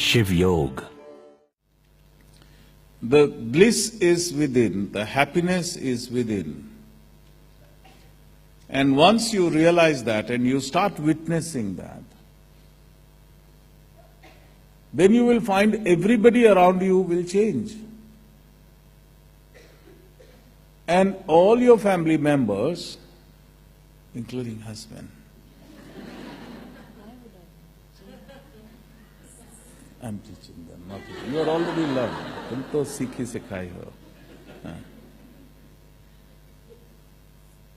Shiv Yoga. The bliss is within, the happiness is within. And once you realize that and you start witnessing that, then you will find everybody around you will change. And all your family members, including husband, I'm teaching them, not teaching. You are already learned. तुम तो सीखी सिखाई हो.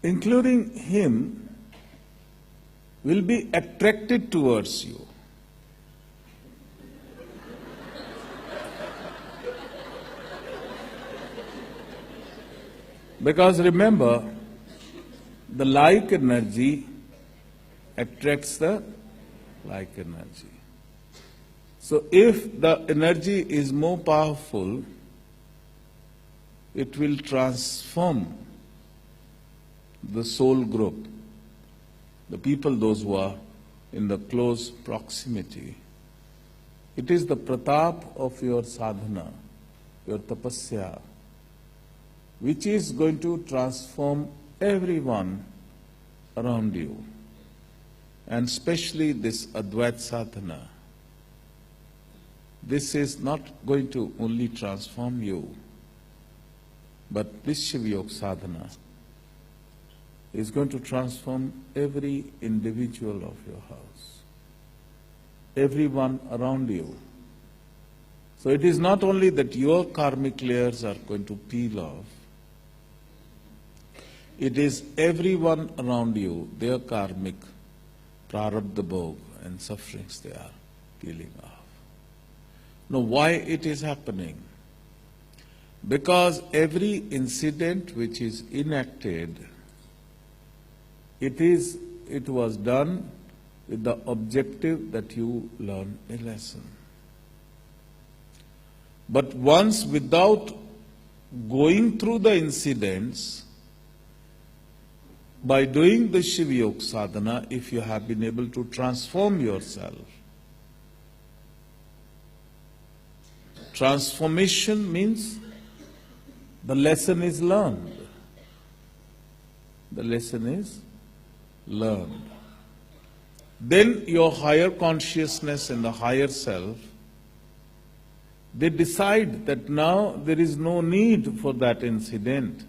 Including him, will be attracted towards you. Because remember, the like energy attracts the like energy. So if the energy is more powerful, it will transform the soul group, the people, those who are in the close proximity. It is the pratap of your sadhana, your tapasya, which is going to transform everyone around you, and especially this Advaita sadhana. This is not going to only transform you, but this Shiv Yoga sadhana is going to transform every individual of your house, everyone around you. So it is not only that your karmic layers are going to peel off, it is everyone around you, their karmic prarabdha bhog and sufferings they are peeling off. Now, why it is happening? Because every incident which is enacted, it was done with the objective that you learn a lesson. But once, without going through the incidents, by doing the Shiv Yoga sadhana, if you have been able to transform yourself, transformation means the lesson is learned. The lesson is learned. Then your higher consciousness and the higher self, they decide that now there is no need for that incident,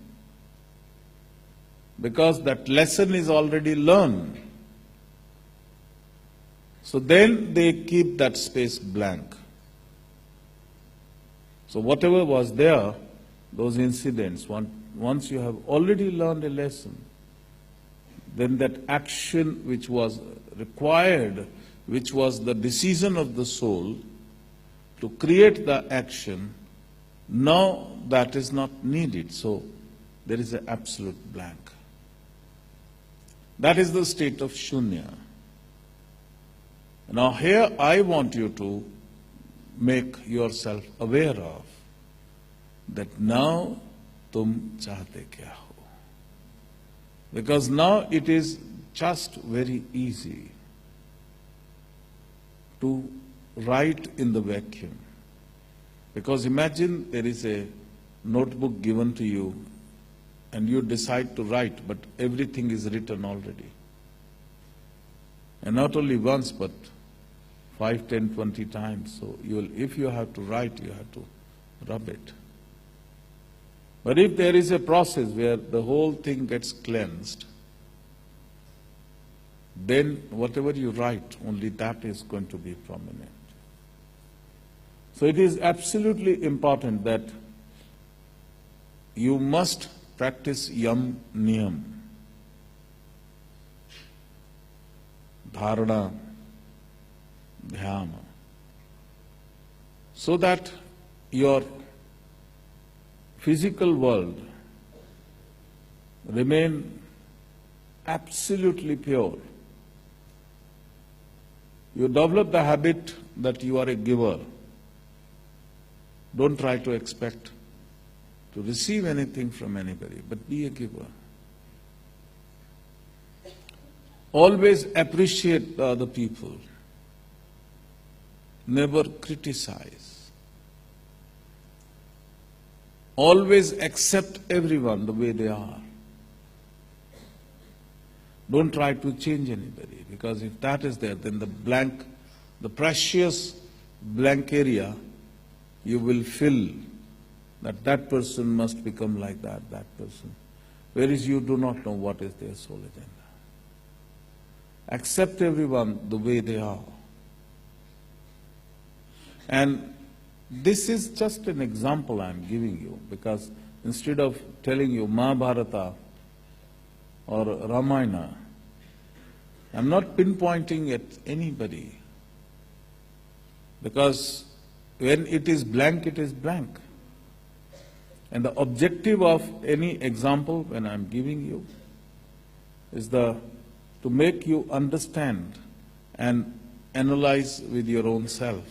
because that lesson is already learned. So then they keep that space blank. So whatever was there, those incidents, once you have already learned a lesson, then that action which was required, which was the decision of the soul to create the action, now that is not needed. So there is an absolute blank. That is the state of shunya. Now here I want you to make yourself aware of that now tum chahte kya ho. Because now it is just very easy to write in the vacuum. Because imagine there is a notebook given to you and you decide to write, but everything is written already. And not only once, but 5, 10, 20 times. So if you have to write, you have to rub it. But if there is a process where the whole thing gets cleansed, then whatever you write, only that is going to be prominent. So it is absolutely important that you must practice yam niyam, dharana, dhyana, so that your physical world remain absolutely pure. You develop the habit that you are a giver. Don't try to expect to receive anything from anybody, but be a giver. Always appreciate the other people. never criticize. Always accept everyone the way they are. Don't try to change anybody, because if that is there, then the precious blank area, you will fill that person must become like that person. Whereas you do not know what is their soul agenda. Accept everyone the way they are. And this is just an example I am giving you, because instead of telling you Mahabharata or Ramayana, I am not pinpointing at anybody, because when it is blank, it is blank. And the objective of any example when I am giving you is to make you understand and analyze with your own self.